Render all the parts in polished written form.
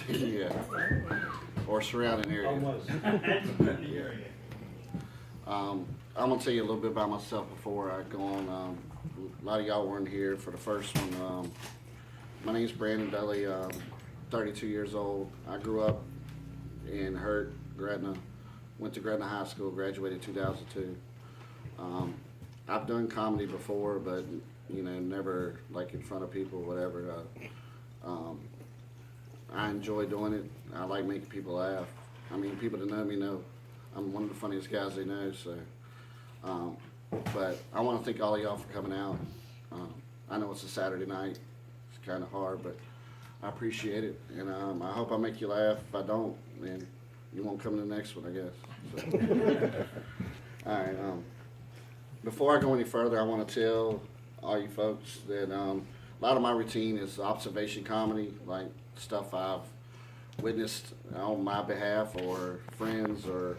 Yeah. Or surrounding area. Almost. I'm gonna tell you a little bit about myself before I go on. A lot of y'all weren't here for the first one. My name's Brandon Dudley. 32 years old. I grew up in Hurt, Gretna. Went to Gretna High School. Graduated 2002. I've done comedy before, but never like in front of people, whatever. I enjoy doing it. I like making people laugh. I mean, people that know me know I'm one of the funniest guys they know. So. But I want to thank all of y'all for coming out. I know it's a Saturday night. It's kind of hard, but I appreciate it. And I hope I make you laugh. If I don't, then you won't come to the next one, I guess. So. All right. Before I go any further, I want to tell all you folks that a lot of my routine is observation comedy, like stuff I've witnessed on my behalf or friends or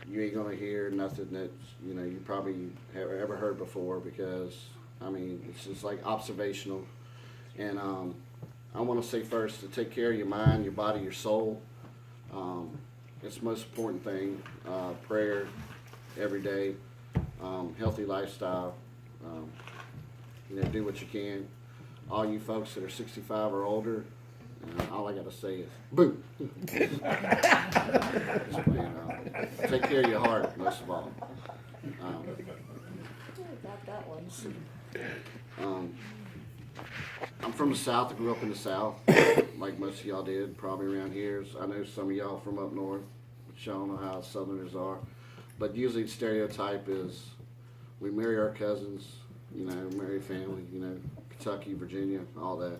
you ain't gonna hear nothing that you probably have ever heard before because I mean it's just like observational. And I want to say first to take care of your mind, your body, your soul. It's the most important thing. Prayer every day, healthy lifestyle. Do what you can. All you folks that are 65 or older, all I gotta say is boo. Just take care of your heart most of all. Got that one. I'm from the South. I grew up in the South, like most of y'all did, probably around here. I know some of y'all from up north, but y'all don't know how Southerners are. But usually the stereotype is we marry our cousins, marry family, Kentucky, Virginia, all that.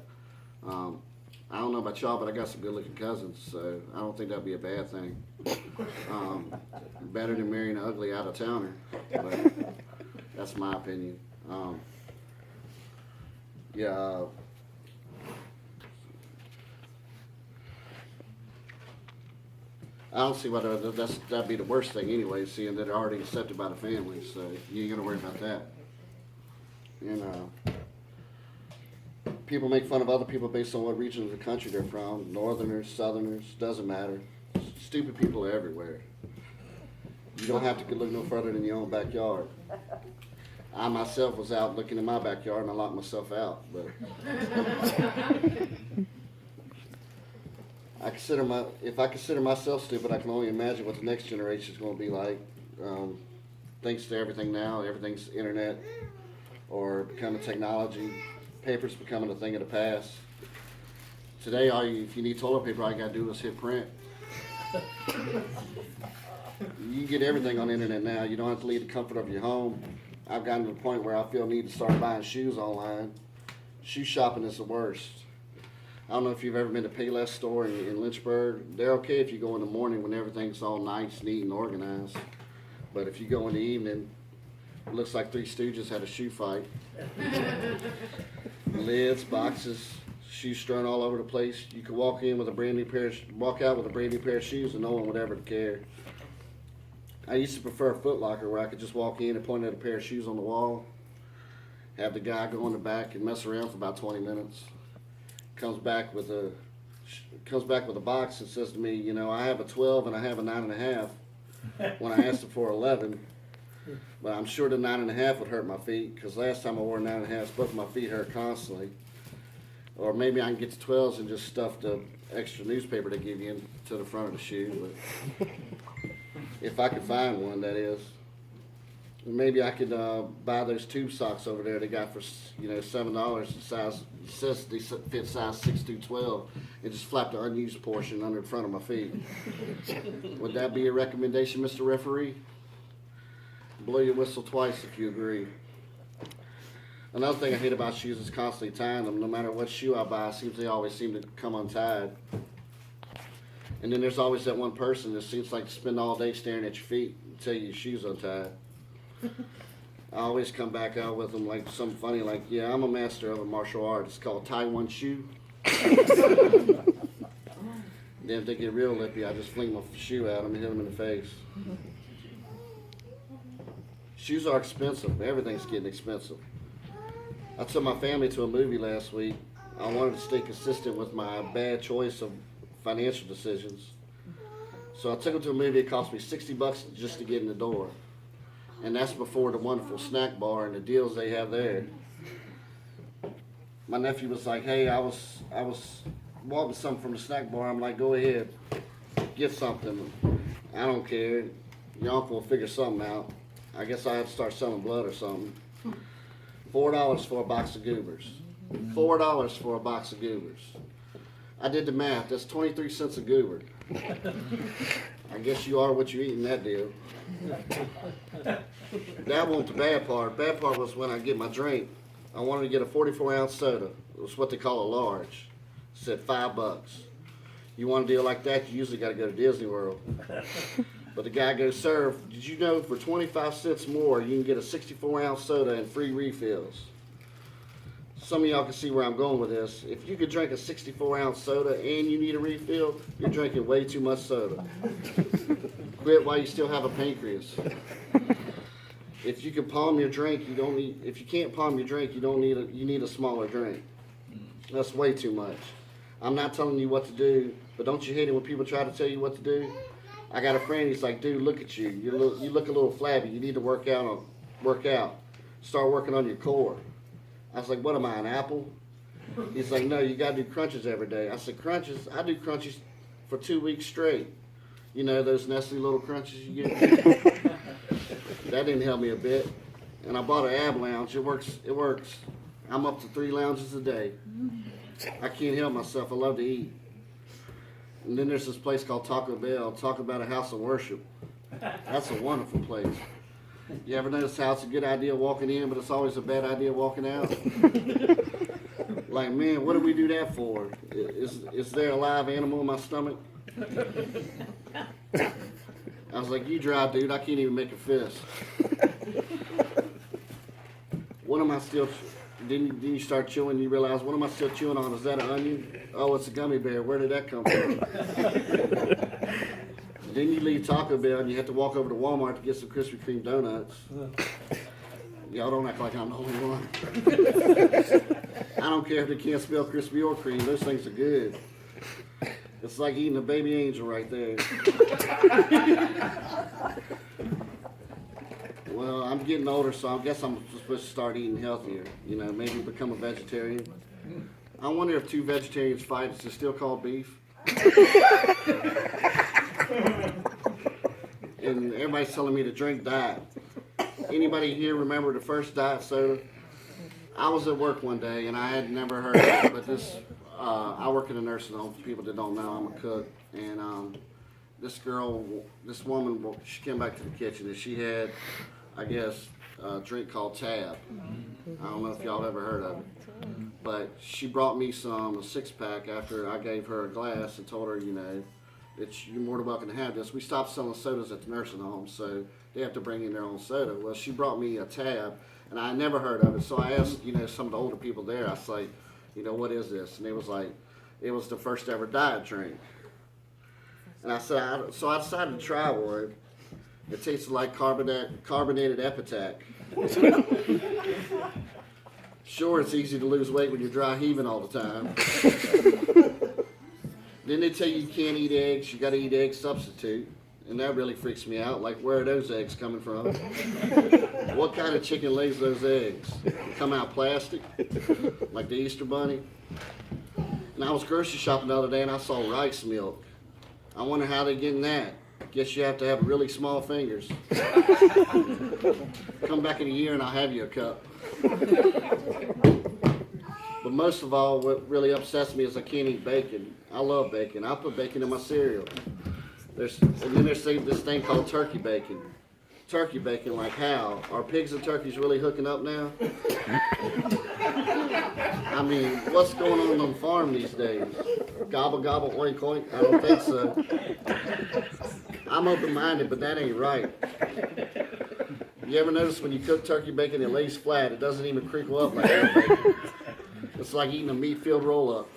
I don't know about y'all, but I got some good-looking cousins, so I don't think that'd be a bad thing. Better than marrying an ugly out-of-towner, but that's my opinion. I don't see why that'd be the worst thing anyway, seeing that they're already accepted by the family, so you ain't gonna worry about that. People make fun of other people based on what region of the country they're from. Northerners, Southerners, doesn't matter. Stupid people are everywhere. You don't have to look no further than your own backyard. I myself was out looking in my backyard and I locked myself out. But if I consider myself stupid, I can only imagine what the next generation is going to be like. Thanks to everything now, everything's internet or becoming technology. Paper's becoming a thing of the past. Today, if you need toilet paper, all you gotta do is hit print. You get everything on the internet now. You don't have to leave the comfort of your home. I've gotten to the point where I feel need to start buying shoes online. Shoe shopping is the worst. I don't know if you've ever been to Payless store in Lynchburg. They're okay if you go in the morning when everything's all nice, neat, and organized. But if you go in the evening, it looks like Three Stooges had a shoe fight. Lids, boxes, shoes strewn all over the place. You could walk out with a brand new pair of shoes and no one would ever care. I used to prefer a Foot Locker where I could just walk in and point at a pair of shoes on the wall, have the guy go in the back and mess around for about 20 minutes. Comes back with a box and says to me, I have a 12 and I have a 9.5. When I asked him for 11. But I'm sure the 9.5 would hurt my feet because last time I wore 9.5, both my feet hurt constantly. Or maybe I can get the 12s and just stuff the extra newspaper they give you into the front of the shoe. But if I could find one, that is. Maybe I could buy those tube socks over there they got for $7. Size says they fit size 6 through 12, and just flap the unused portion under the front of my feet. Would that be a recommendation, Mr. Referee? Blow your whistle twice if you agree. Another thing I hate about shoes is constantly tying them. No matter what shoe I buy, they always seem to come untied. And then there's always that one person that seems like to spend all day staring at your feet until your shoe's untied. I always come back out with them like something funny, like, yeah, I'm a master of a martial art. It's called tie one shoe. Then if they get real lippy, I just fling my shoe at them and hit them in the face. Shoes are expensive. Everything's getting expensive. I took my family to a movie last week, I wanted to stay consistent with my bad choice of financial decisions. So I took him to a movie. It cost me $60 just to get in the door, and that's before the wonderful snack bar and the deals they have there. My nephew was like, "Hey, I was wanting something from the snack bar." I'm like, "Go ahead, get something. I don't care. Your uncle will figure something out." I guess I had to start selling blood or something. $4 for a box of goobers. $4 for a box of goobers. I did the math. That's 23 cents a goober. I guess you are what you eat in that deal. That wasn't the bad part. Bad part was when I get my drink. I wanted to get a 44-ounce soda. It was what they call a large. It said $5. You want a deal like that, you usually got to go to Disney World. But the guy goes, "Sir, did you know for 25 cents more you can get a 64-ounce soda and free refills?" Some of y'all can see where I'm going with this. If you could drink a 64-ounce soda and you need a refill, you're drinking way too much soda. Quit while you still have a pancreas. If you can palm your drink, you don't need. If you can't palm your drink, you need a smaller drink. That's way too much. I'm not telling you what to do, but don't you hate it when people try to tell you what to do? I got a friend. He's like, "Dude, look at you. You look a little flabby. You need to work out. Start working on your core." I was like, "What am I, an apple?" He's like, "No, you gotta do crunches every day." I said, "Crunches? I do crunches for 2 weeks straight. You know those Nestle little crunches you get." That didn't help me a bit. And I bought an ab lounge. It works. I'm up to 3 lounges a day. I can't help myself. I love to eat. And then there's this place called Taco Bell. Talk about a house of worship. That's a wonderful place. You ever notice how it's a good idea walking in, but it's always a bad idea walking out? Like, man, what do we do that for? Is there a live animal in my stomach? I was like, "You drive, dude. I can't even make a fist." What am I still? Then you start chewing. You realize, what am I still chewing on? Is that an onion? Oh, it's a gummy bear. Where did that come from? Then you leave Taco Bell and you have to walk over to Walmart to get some Krispy Kreme donuts. Y'all don't act like I'm the only one. I don't care if they can't spell crispy or cream. Those things are good. It's like eating a baby angel right there. Well, I'm getting older, so I guess I'm supposed to start eating healthier. You know, maybe become a vegetarian. I wonder if 2 vegetarians fight, is it still called beef? And everybody's telling me to drink diet. Anybody here remember the first diet soda? I was at work one day and I had never heard of it, but I work in a nursing home. For people that don't know, I'm a cook. And this woman, she came back to the kitchen and she had, I guess, a drink called Tab. I don't know if y'all ever heard of it. But she brought me a 6-pack after I gave her a glass and told her, you know, you're more than welcome to have this. We stopped selling sodas at the nursing home, so they have to bring in their own soda. Well, she brought me a Tab, and I had never heard of it. So I asked, you know, some of the older people there, I was like, you know, what is this? And they was like, it was the first ever diet drink. And I said, so I decided to try one. It tasted like carbonated Epitac. Sure, it's easy to lose weight when you're dry heaving all the time. Then they tell you can't eat eggs, you gotta eat egg substitute. And that really freaks me out. Like, where are those eggs coming from? What kind of chicken lays those eggs? They come out plastic? Like the Easter Bunny? And I was grocery shopping the other day and I saw rice milk. I wonder how they're getting that. Guess you have to have really small fingers. Come back in a year and I'll have you a cup. But most of all, what really upsets me is I can't eat bacon. I love bacon. I put bacon in my cereal. And then there's this thing called turkey bacon. Turkey bacon, like how? Are pigs and turkeys really hooking up now? I mean, what's going on the farm these days? Gobble, gobble, oink, oink? I don't think so. I'm open-minded, but that ain't right. You ever notice when you cook turkey bacon, it lays flat. It doesn't even crinkle up like real bacon. It's like eating a meat-filled roll-up.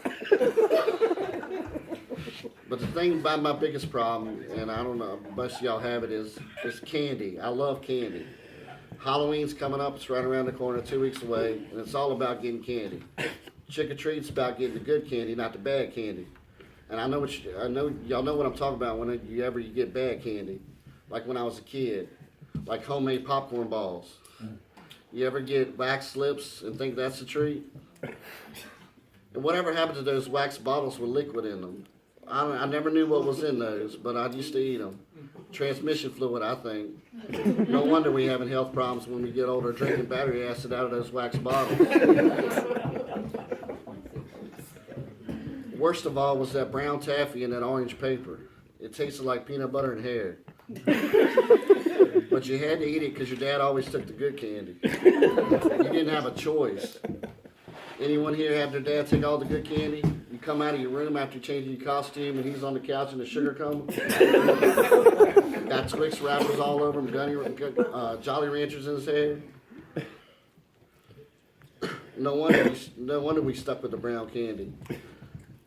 But the thing about my biggest problem, and I don't know, most of y'all have it, is candy. I love candy. Halloween's coming up. It's right around the corner, 2 weeks away, and it's all about getting candy. Trick or treat's about getting the good candy, not the bad candy. And I know y'all know what I'm talking about when you get bad candy. Like when I was a kid, like homemade popcorn balls. You ever get wax lips and think that's a treat? And whatever happened to those wax bottles with liquid in them? I never knew what was in those, but I used to eat them. Transmission fluid, I think. No wonder we having health problems when we get older, drinking battery acid out of those wax bottles. Worst of all was that brown taffy and that orange paper. It tasted like peanut butter and hair. But you had to eat it because your dad always took the good candy. You didn't have a choice. Anyone here have their dad take all the good candy? You come out of your room after changing your costume and he's on the couch in a sugar coma. Got Twix wrappers all over him, Jolly Ranchers in his hair. No wonder we stuck with the brown candy.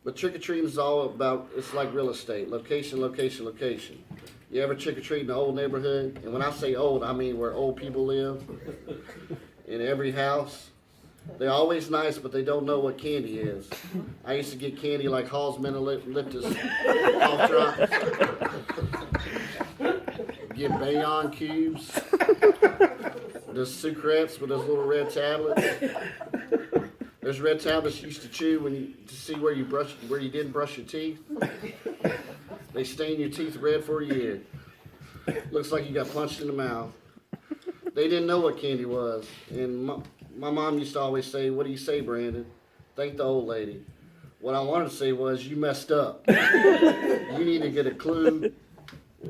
But trick-or-treating is all about, it's like real estate. Location, location, location. You ever trick-or-treat in an old neighborhood? And when I say old, I mean where old people live. In every house. They're always nice, but they don't know what candy is. I used to get candy like Hall's Menolitus cough drops. Get Bayonne cubes. The sucrets with those little red tablets. Those red tablets you used to chew to see where you didn't brush your teeth. They stain your teeth red for a year. Looks like you got punched in the mouth. They didn't know what candy was, and my mom used to always say, "What do you say, Brandon?" Thank the old lady. What I wanted to say was, "You messed up. You need to get a clue.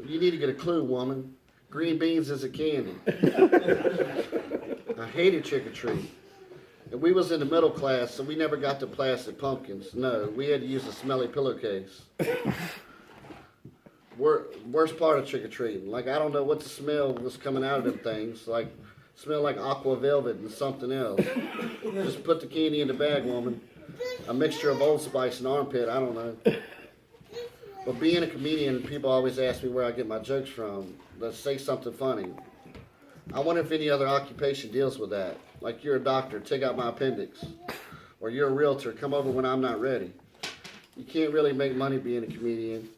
You need to get a clue, woman. Green beans is a candy." I hated trick or treat. And we was in the middle class, so we never got the plastic pumpkins. No, we had to use a smelly pillowcase. Worst part of trick or treating. Like, I don't know what the smell was coming out of them things. Like, smell like aqua velvet and something else. Just put the candy in the bag, woman. A mixture of Old Spice and armpit, I don't know. But being a comedian, people always ask me where I get my jokes from. Let's say something funny. I wonder if any other occupation deals with that. Like, you're a doctor, take out my appendix. Or you're a realtor, come over when I'm not ready. You can't really make money being a comedian.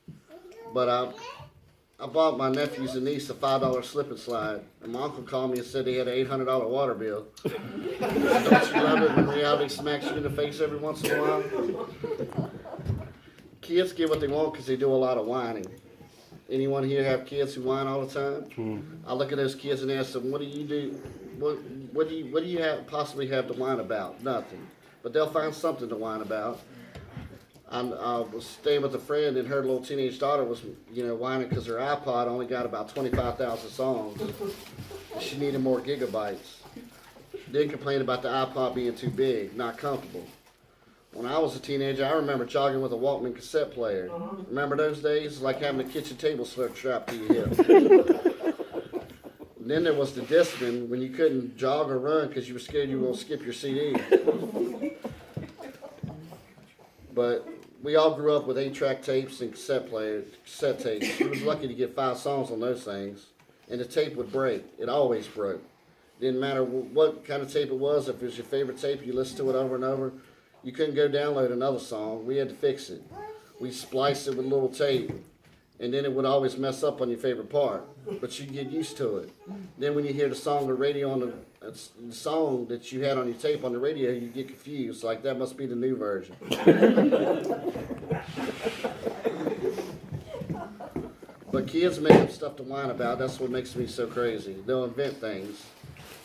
But I bought my nephews and niece a $5 slip and slide. And my uncle called me and said they had an $800 water bill. Don't you love it when reality smacks you in the face every once in a while? Kids get what they want because they do a lot of whining. Anyone here have kids who whine all the time? I look at those kids and ask them, "What do you do? What do you possibly have to whine about?" Nothing. But they'll find something to whine about. I was staying with a friend, and her little teenage daughter was, whining because her iPod only got about 25,000 songs. She needed more gigabytes. Then complained about the iPod being too big, not comfortable. When I was a teenager, I remember jogging with a Walkman cassette player. Remember those days? Like having a kitchen table strapped to your hip. Then there was the Discman, when you couldn't jog or run because you were scared you were going to skip your CD. But we all grew up with 8-track tapes and cassette tapes. We was lucky to get 5 songs on those things. And the tape would break. It always broke. Didn't matter what kind of tape it was. If it was your favorite tape, you listened to it over and over. You couldn't go download another song. We had to fix it. We spliced it with a little tape. And then it would always mess up on your favorite part. But you get used to it. Then when you hear the song on the radio, the song that you had on your tape on the radio, you get confused. Like, that must be the new version. But kids make up stuff to whine about. That's what makes me so crazy. They'll invent things.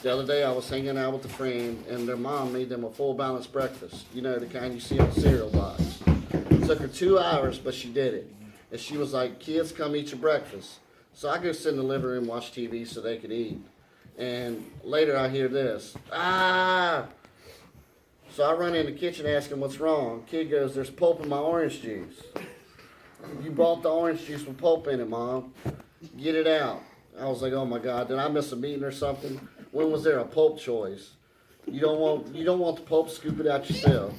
The other day I was hanging out with a friend, and their mom made them a full balanced breakfast. You know, the kind you see on the cereal box. It took her 2 hours, but she did it. And she was like, "Kids, come eat your breakfast." So I go sit in the living room, watch TV so they can eat. And later I hear this, "Ah!" So I run in the kitchen asking what's wrong. Kid goes, "There's pulp in my orange juice." "You bought the orange juice with pulp in it, Mom. Get it out." I was like, "Oh my God, did I miss a meeting or something? When was there a pulp choice? You don't want the pulp, scoop it out yourself."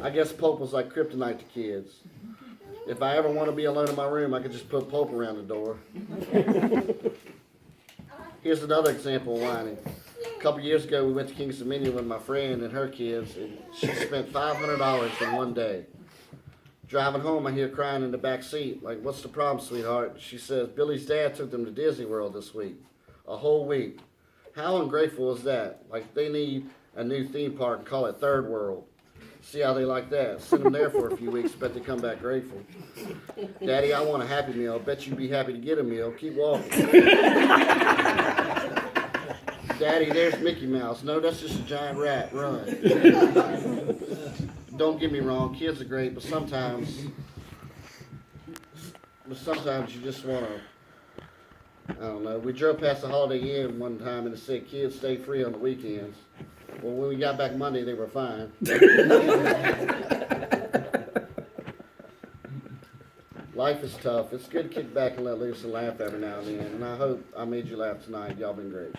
I guess pulp was like kryptonite to kids. If I ever want to be alone in my room, I could just put pulp around the door. Here's another example of whining. A couple years ago, we went to Kingston Dominion with my friend and her kids, and she spent $500 in one day. Driving home, I hear crying in the back seat, like, "What's the problem, sweetheart?" She says, "Billy's dad took them to Disney World this week, a whole week." How ungrateful is that? Like, they need a new theme park and call it Third World. See how they like that. Send them there for a few weeks, bet they come back grateful. "Daddy, I want a Happy Meal. Bet you'd be happy to get a meal. Keep walking." "Daddy, there's Mickey Mouse." "No, that's just a giant rat. Run." Don't get me wrong, kids are great, but sometimes you just want to, I don't know. We drove past the Holiday Inn one time and it said kids stay free on the weekends. Well, when we got back Monday, they were fine. Life is tough. It's good to kick back and let loose and laugh every now and then. And I hope I made you laugh tonight. Y'all been great.